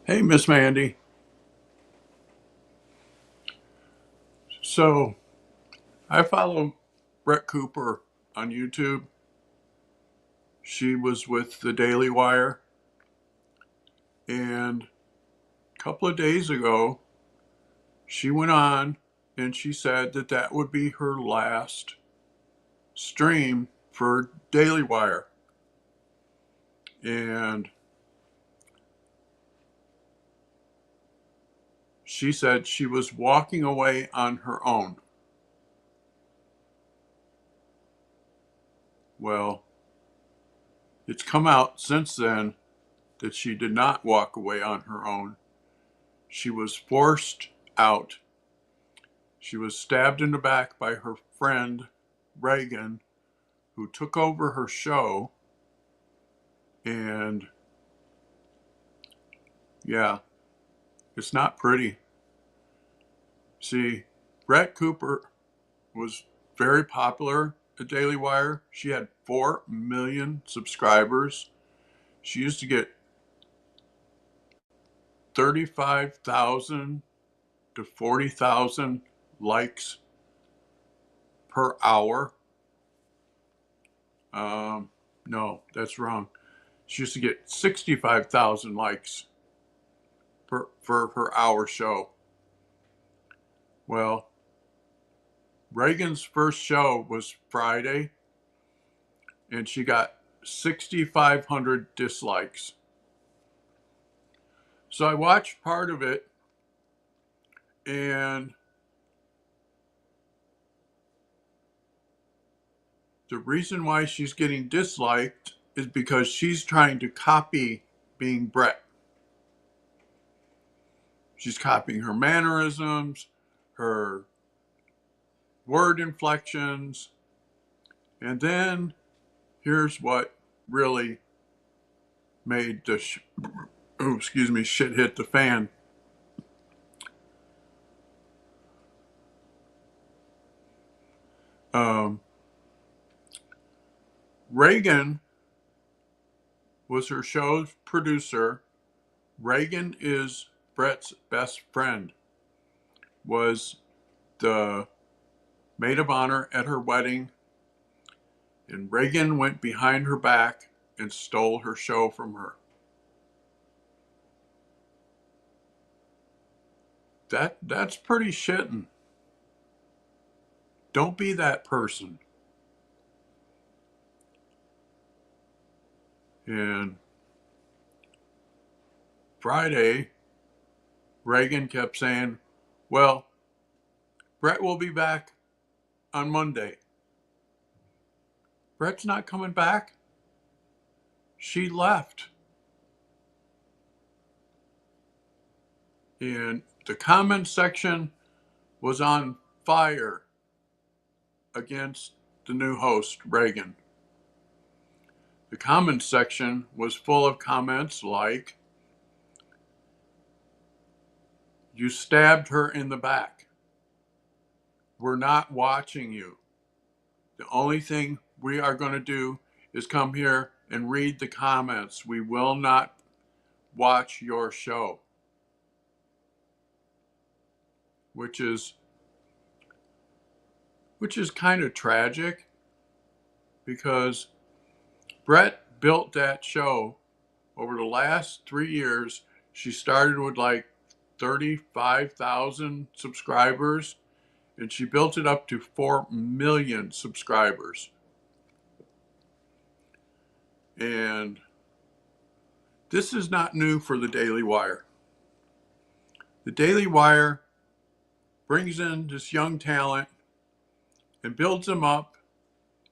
Hey, Miss Mandy. So I follow Brett Cooper on YouTube. She was with the Daily Wire, and a couple of days ago, she went on and she said that that would be her last stream for Daily Wire. And she said she was walking away on her own. Well, it's come out since then that she did not walk away on her own. She was forced out. She was stabbed in the back by her friend, Reagan, who took over her show. And yeah, it's not pretty. See, Brett Cooper was very popular at Daily Wire. She had 4 million subscribers. She used to get 35,000 to 40,000 likes per hour. No, that's wrong. She used to get 65,000 likes for her hour show. Well, Reagan's first show was Friday, and she got 6,500 dislikes. So I watched part of it, and the reason why she's getting disliked is because she's trying to copy being Brett. She's copying her mannerisms, her word inflections, and then here's what really made the shit hit the fan. Um, Reagan was her show's producer. Reagan is Brett's best friend, was the maid of honor at her wedding, and Reagan went behind her back and stole her show from her. That's pretty shitting. Don't be that person. And Friday, Reagan kept saying, well, Brett will be back on Monday. Brett's not coming back. She left. And the comment section was on fire against the new host, Reagan. The comment section was full of comments like, you stabbed her in the back. We're not watching you. The only thing we are going to do is come here and read the comments. We will not watch your show. Which is kind of tragic, because Brett built that show over the last 3 years. She started with like 35,000 subscribers, and she built it up to 4 million subscribers. And this is not new for the Daily Wire. The Daily Wire brings in this young talent and builds them up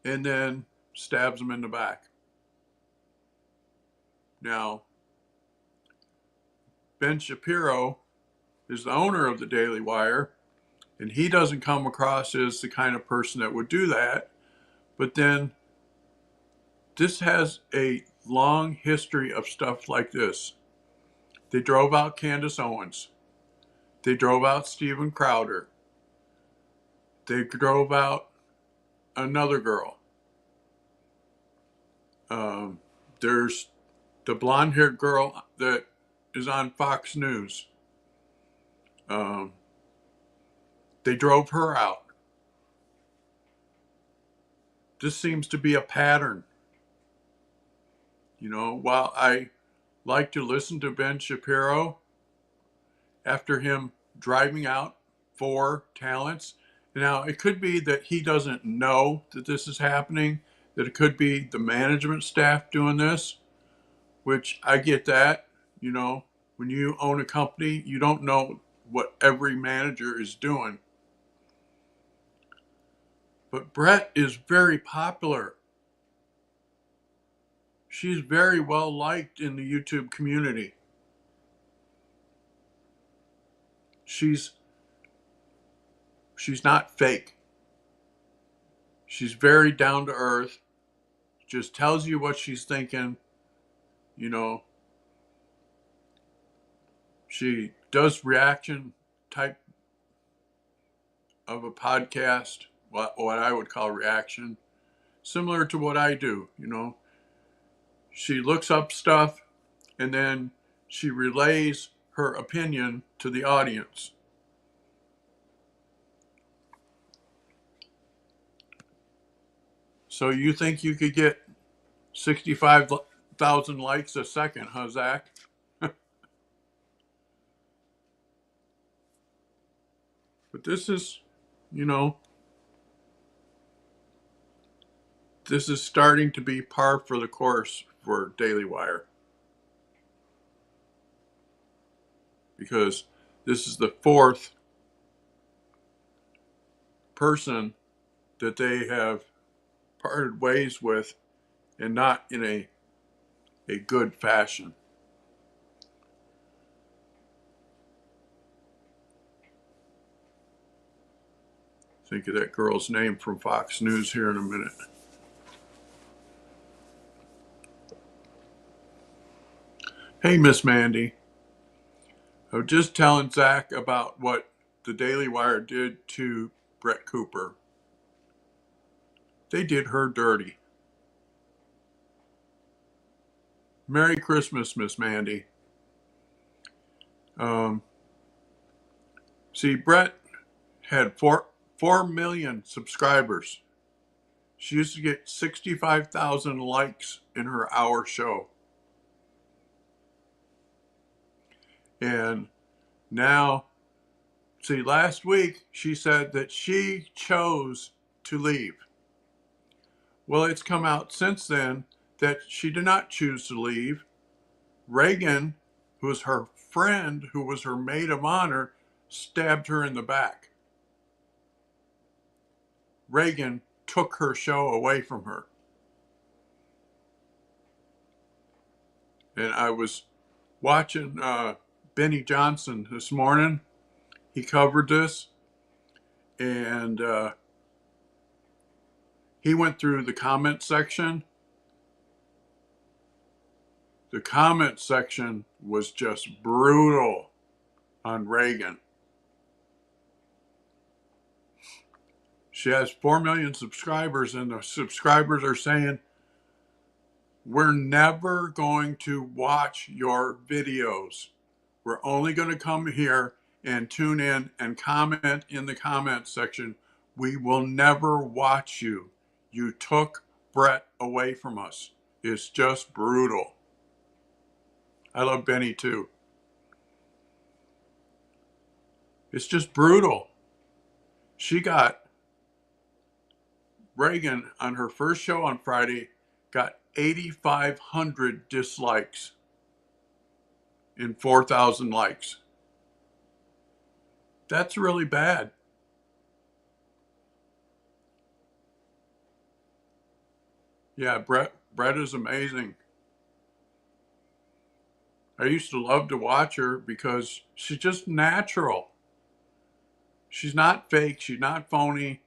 and then stabs them in the back. Now, Ben Shapiro is the owner of the Daily Wire, and he doesn't come across as the kind of person that would do that. But then this has a long history of stuff like this. They drove out Candace Owens. They drove out Steven Crowder. They drove out another girl. There's the blonde haired girl that is on Fox News. They drove her out. This seems to be a pattern. You know, while I like to listen to Ben Shapiro, after him driving out 4 talents, now it could be that he doesn't know that this is happening, that it could be the management staff doing this, which I get that. You know, when you own a company, you don't know what every manager is doing. But Brett is very popular. She's very well liked in the YouTube community. She's not fake. She's very down to earth. Just tells you what she's thinking. You know, she does reaction type of a podcast, what I would call reaction, similar to what I do. You know, she looks up stuff and then she relays her opinion to the audience. So you think you could get 65,000 likes a second, huh, Zach? But this is, you know, this is starting to be par for the course for Daily Wire. Because this is the 4th person that they have parted ways with, and not in a good fashion. Think of that girl's name from Fox News here in a minute. Hey, Miss Mandy. I was just telling Zach about what the Daily Wire did to Brett Cooper. They did her dirty. Merry Christmas, Miss Mandy. See, Brett had 4 million subscribers. She used to get 65,000 likes in her hour show. And now, see, last week she said that she chose to leave. Well, it's come out since then that she did not choose to leave. Reagan, who was her friend, who was her maid of honor, stabbed her in the back. Reagan took her show away from her. And I was watching Benny Johnson this morning. He covered this, and he went through the comment section. The comment section was just brutal on Reagan. She has 4 million subscribers, and the subscribers are saying, we're never going to watch your videos. We're only going to come here and tune in and comment in the comment section. We will never watch you. You took Brett away from us. It's just brutal. I love Benny too. It's just brutal. She got Reagan on her first show on Friday, got 8,500 dislikes and 4,000 likes. That's really bad. Yeah, Brett is amazing. I used to love to watch her because she's just natural. She's not fake, she's not phony.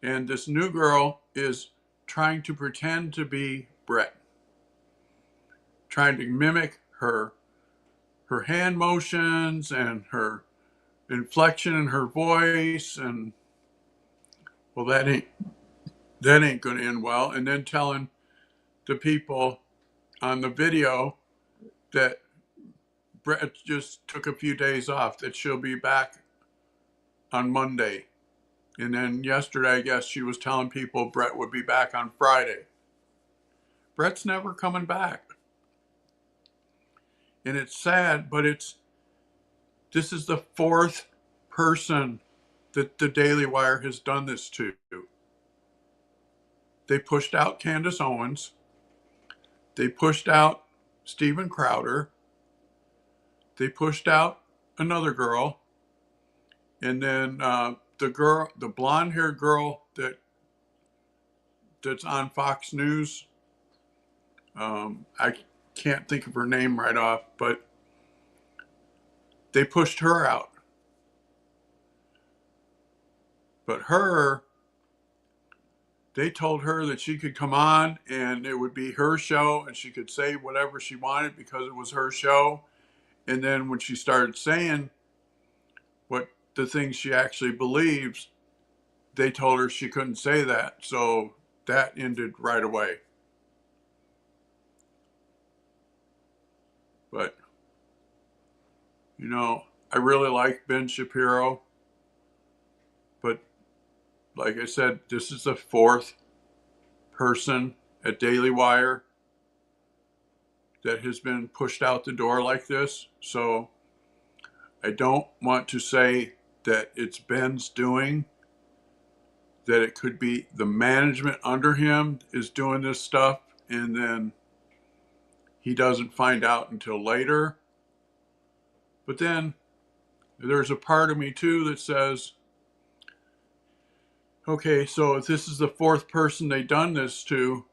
And this new girl is trying to pretend to be Brett, trying to mimic her hand motions and her inflection in her voice, and well, that ain't going to end well. And then telling the people on the video that Brett just took a few days off, that she'll be back on Monday. And then yesterday, I guess she was telling people Brett would be back on Friday. Brett's never coming back. And it's sad, but this is the fourth person that the Daily Wire has done this to. They pushed out Candace Owens. They pushed out Steven Crowder. They pushed out another girl. And then the blonde-haired girl that's on Fox News. I can't think of her name right off, but they pushed her out. But they told her that she could come on and it would be her show and she could say whatever she wanted because it was her show. And then when she started saying what the things she actually believes, they told her she couldn't say that. So that ended right away. But, I really like Ben Shapiro. But like I said, this is the fourth person at Daily Wire that has been pushed out the door like this. So I don't want to say that it's Ben's doing, that it could be the management under him is doing this stuff and then he doesn't find out until later. But then there's a part of me too that says, okay, so if this is the fourth person they've done this to,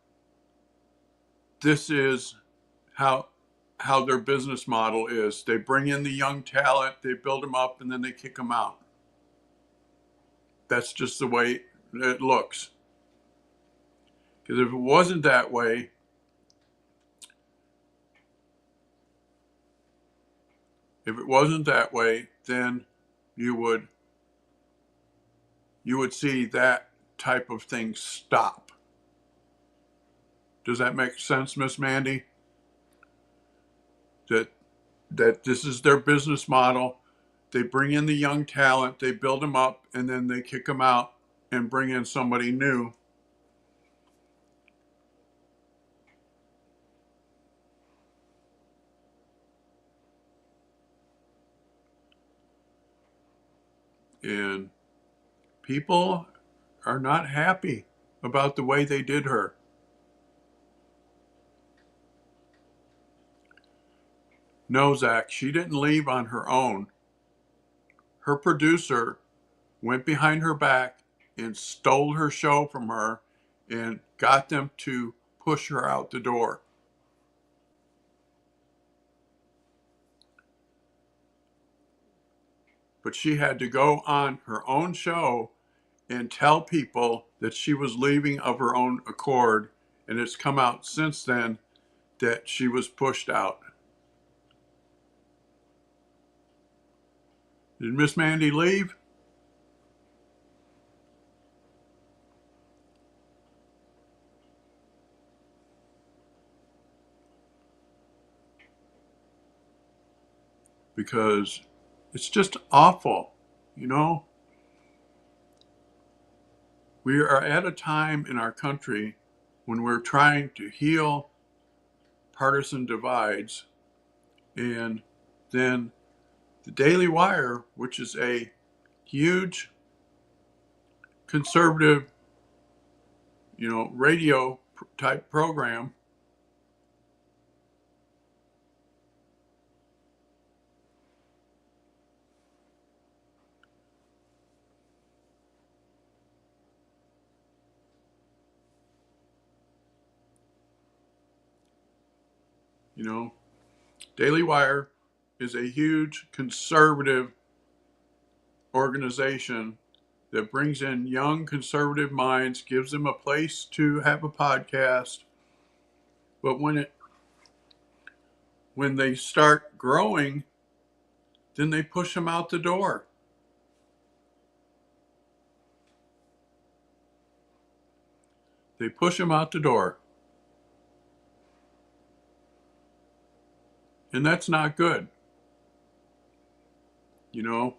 this is how their business model is. They bring in the young talent, they build them up, and then they kick them out. That's just the way it looks. Because if it wasn't that way, then you would see that type of thing stop. Does that make sense, Miss Mandy? That this is their business model. They bring in the young talent, they build them up, and then they kick them out and bring in somebody new. And people are not happy about the way they did her. No, Zach, she didn't leave on her own. Her producer went behind her back and stole her show from her and got them to push her out the door. But she had to go on her own show and tell people that she was leaving of her own accord. And it's come out since then that she was pushed out. Did Miss Mandy leave? Because it's just awful, We are at a time in our country when we're trying to heal partisan divides, and then the Daily Wire, which is a huge conservative, radio type program, Daily Wire is a huge conservative organization that brings in young conservative minds, gives them a place to have a podcast. But when they start growing, then they push them out the door. They push them out the door. And that's not good. You know,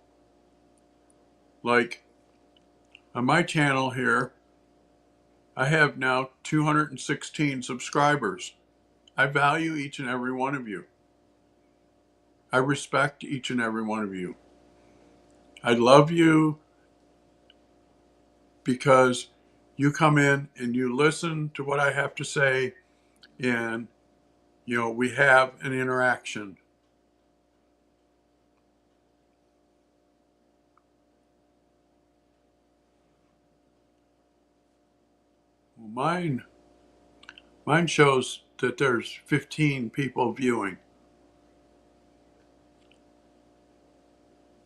like on my channel here, I have now 216 subscribers. I value each and every one of you. I respect each and every one of you. I love you because you come in and you listen to what I have to say, and we have an interaction. Mine shows that there's 15 people viewing,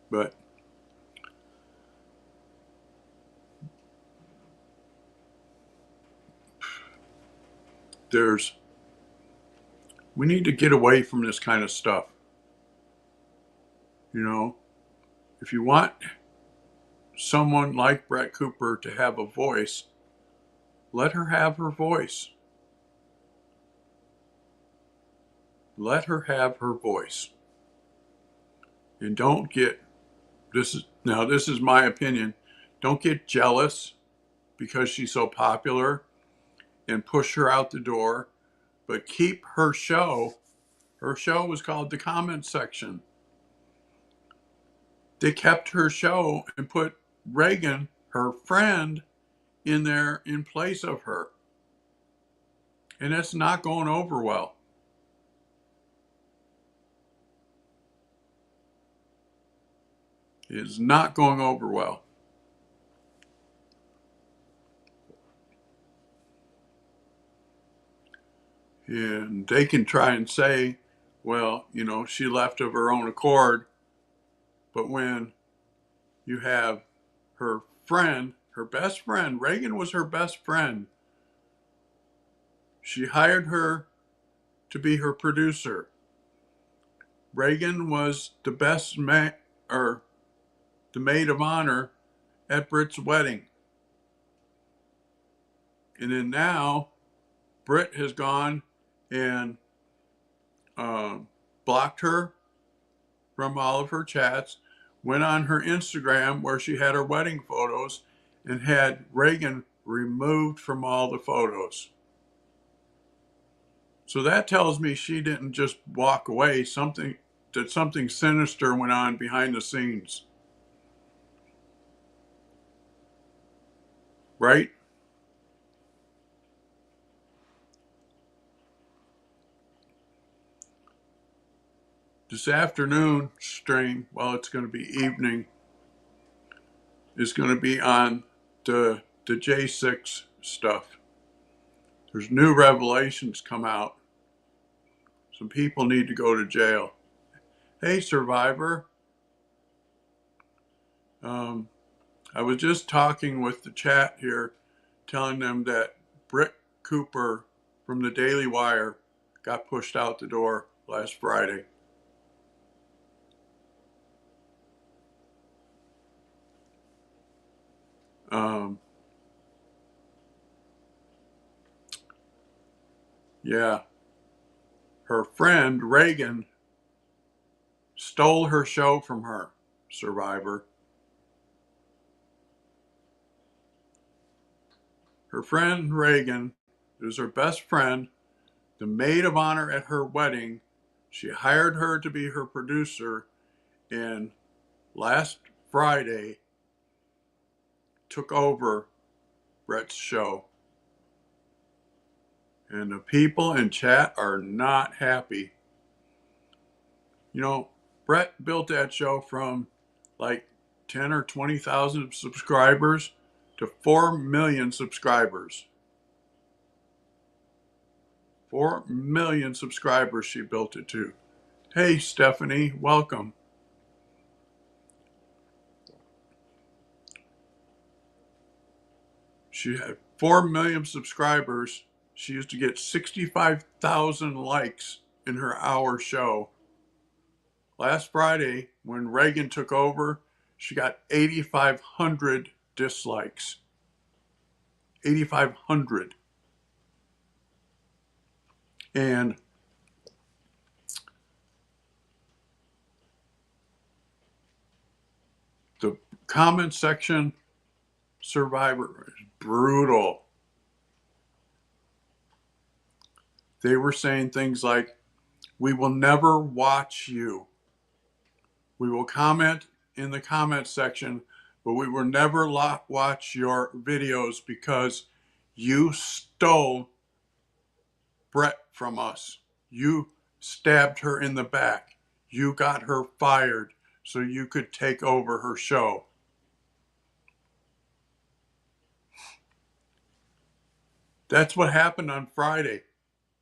but we need to get away from this kind of stuff. If you want someone like Brett Cooper to have a voice, let her have her voice. Let her have her voice. And don't get, this is my opinion, don't get jealous because she's so popular and push her out the door, but keep her show. Her show was called The Comment Section. They kept her show and put Reagan, her friend, in there in place of her. And it's not going over well. It is not going over well. And they can try and say, well, she left of her own accord. But when you have her friend, her best friend, Reagan was her best friend. She hired her to be her producer. Reagan was the best or the maid of honor at Britt's wedding. And then now Britt has gone and blocked her from all of her chats, went on her Instagram where she had her wedding photos and had Reagan removed from all the photos. So that tells me she didn't just walk away, something sinister went on behind the scenes. Right? This afternoon stream, well, it's going to be evening, is going to be on the J6 stuff. There's new revelations come out. Some people need to go to jail. Hey, Survivor. I was just talking with the chat here, telling them that Britt Cooper from the Daily Wire got pushed out the door last Friday. Yeah. Her friend, Reagan, stole her show from her, Survivor. Her friend, Reagan, is her best friend, the maid of honor at her wedding. She hired her to be her producer, and last Friday took over Brett's show. And the people in chat are not happy. Brett built that show from like 10 or 20,000 subscribers to 4 million subscribers. 4 million subscribers she built it to. Hey, Stephanie, welcome. She had 4 million subscribers. She used to get 65,000 likes in her hour show. Last Friday, when Reagan took over, she got 8,500 dislikes. 8,500. And comment section survivor is brutal. They were saying things like, "We will never watch you. We will comment in the comment section, but we will never watch your videos because you stole Brett from us. You stabbed her in the back. You got her fired so you could take over her show." That's what happened on Friday.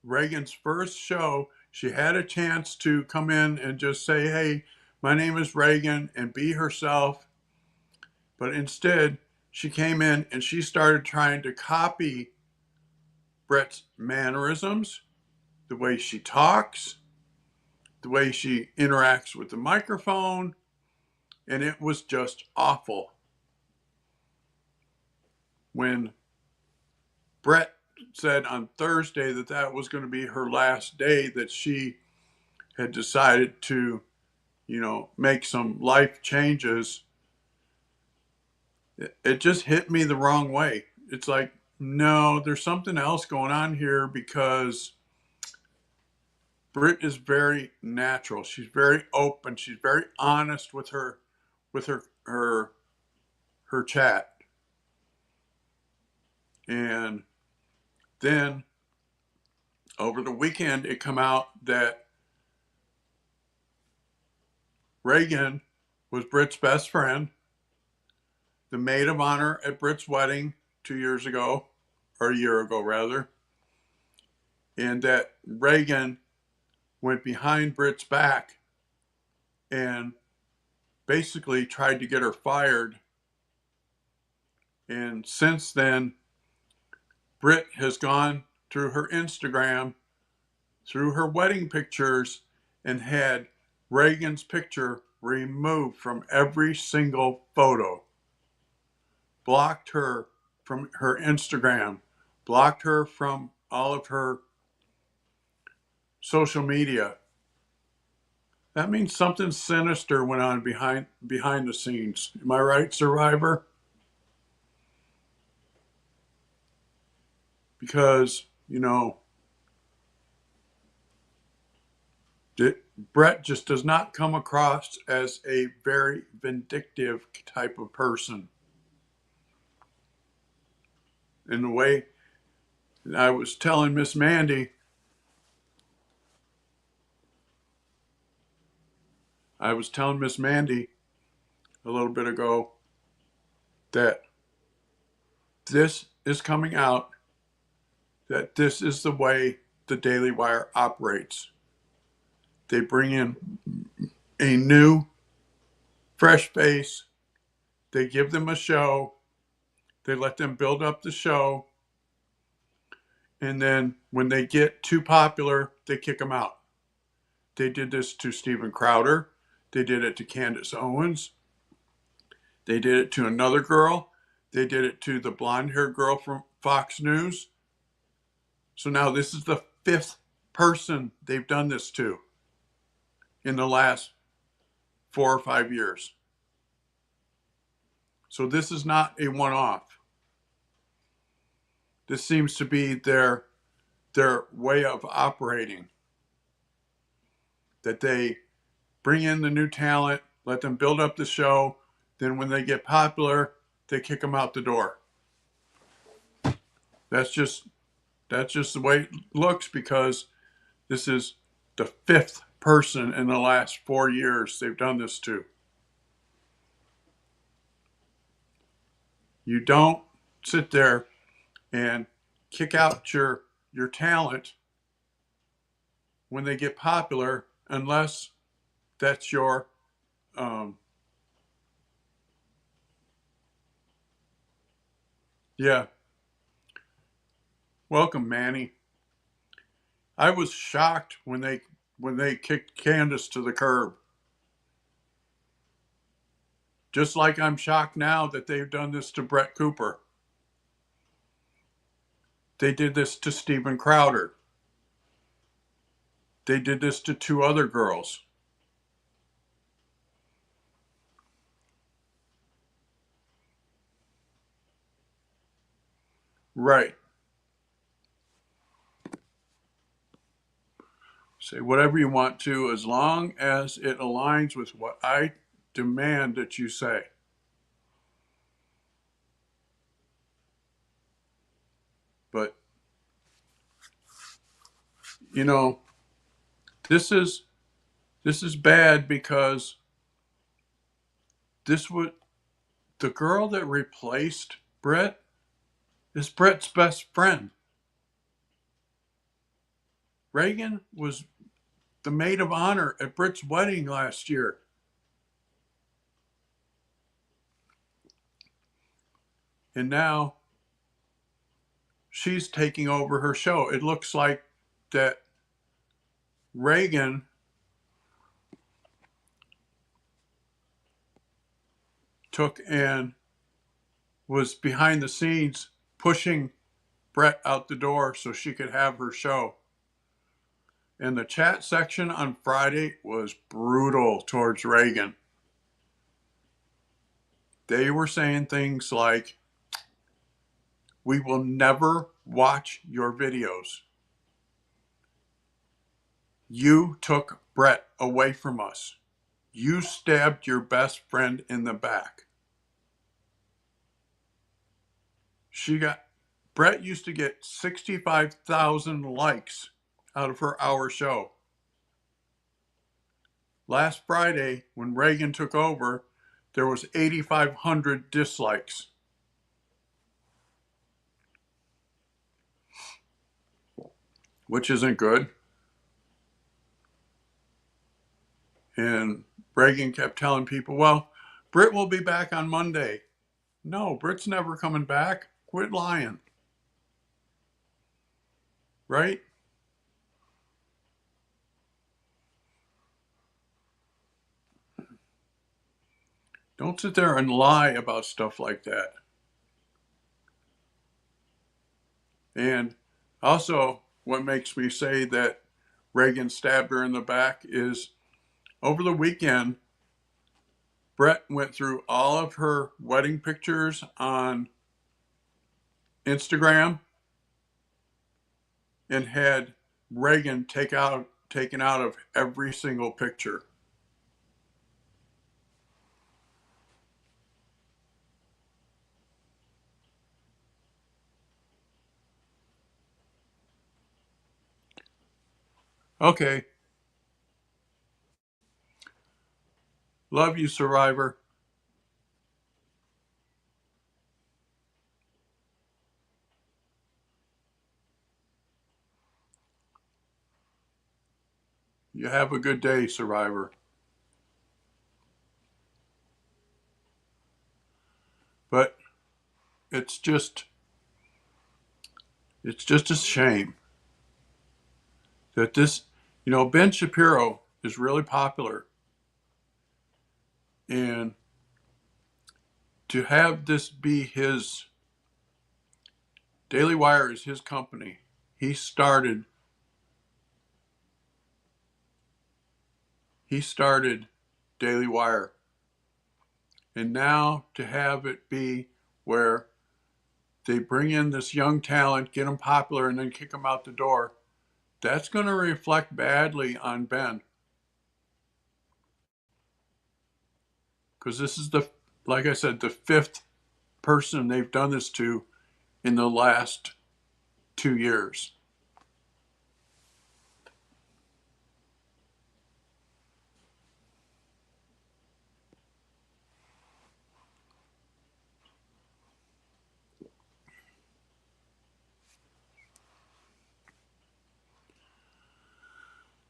Reagan's first show, she had a chance to come in and just say, "Hey, my name is Reagan," and be herself. But instead, she came in and she started trying to copy Brett's mannerisms, the way she talks, the way she interacts with the microphone, and it was just awful. When Brett said on Thursday that that was going to be her last day, that she had decided to, make some life changes, it just hit me the wrong way. It's like, no, there's something else going on here, because Britt is very natural. She's very open. She's very honest with her chat. And then over the weekend, it come out that Reagan was Britt's best friend, the maid of honor at Britt's wedding 2 years ago, or a year ago rather, and that Reagan went behind Britt's back and basically tried to get her fired. And since then, Britt has gone through her Instagram, through her wedding pictures, and had Reagan's picture removed from every single photo. Blocked her from her Instagram, blocked her from all of her social media. That means something sinister went on behind the scenes. Am I right, Survivor? Because, Brett just does not come across as a very vindictive type of person. In the way I was telling Miss Mandy, a little bit ago that this is coming out, that this is the way the Daily Wire operates. They bring in a new, fresh face. They give them a show. They let them build up the show. And then when they get too popular, they kick them out. They did this to Steven Crowder. They did it to Candace Owens. They did it to another girl. They did it to the blonde-haired girl from Fox News. So now this is the fifth person they've done this to in the last 4 or 5 years. So this is not a one-off. This seems to be their way of operating. That they bring in the new talent, let them build up the show, then when they get popular, they kick them out the door. That's just the way it looks, because this is the fifth person in the last 4 years they've done this to. You don't sit there and kick out your talent when they get popular, unless that's your yeah. Welcome, Manny. I was shocked when they kicked Candace to the curb. Just like I'm shocked now that they've done this to Brett Cooper. They did this to Steven Crowder. They did this to 2 other girls. Right. Say whatever you want to as long as it aligns with what I demand that you say. But, you know, this is bad because this would the girl that replaced Brett is Brett's best friend. Reagan was the maid of honor at Brett's wedding last year. And now she's taking over her show. It looks like that Reagan took and was behind the scenes pushing Brett out the door so she could have her show. And the chat section on Friday was brutal towards Reagan. They were saying things like, "We will never watch your videos. You took Brett away from us. You stabbed your best friend in the back." Brett used to get 65,000 likes out of her hour show. Last Friday, when Reagan took over, there was 8,500 dislikes. Which isn't good. And Reagan kept telling people, well, Britt will be back on Monday. No, Britt's never coming back. Quit lying. Right? Don't sit there and lie about stuff like that. And also, what makes me say that Reagan stabbed her in the back is over the weekend, Brett went through all of her wedding pictures on Instagram and had Reagan taken out of every single picture. Okay. Love you, Survivor. You have a good day, Survivor. But it's just a shame that Ben Shapiro is really popular, and to have this be his Daily Wire is his company. He started Daily Wire. And now to have it be where they bring in this young talent, get them popular, and then kick them out the door, that's going to reflect badly on Ben. Because this is like I said, the fifth person they've done this to in the last 2 years.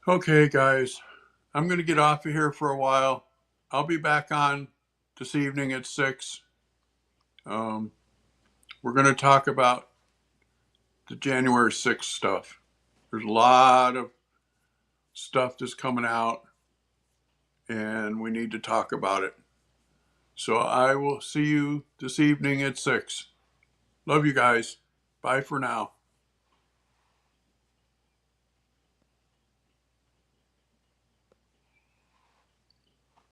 Okay, guys, I'm going to get off of here for a while. I'll be back on this evening at 6. We're going to talk about the January 6th stuff. There's a lot of stuff that's coming out, and we need to talk about it. So I will see you this evening at 6. Love you guys. Bye for now.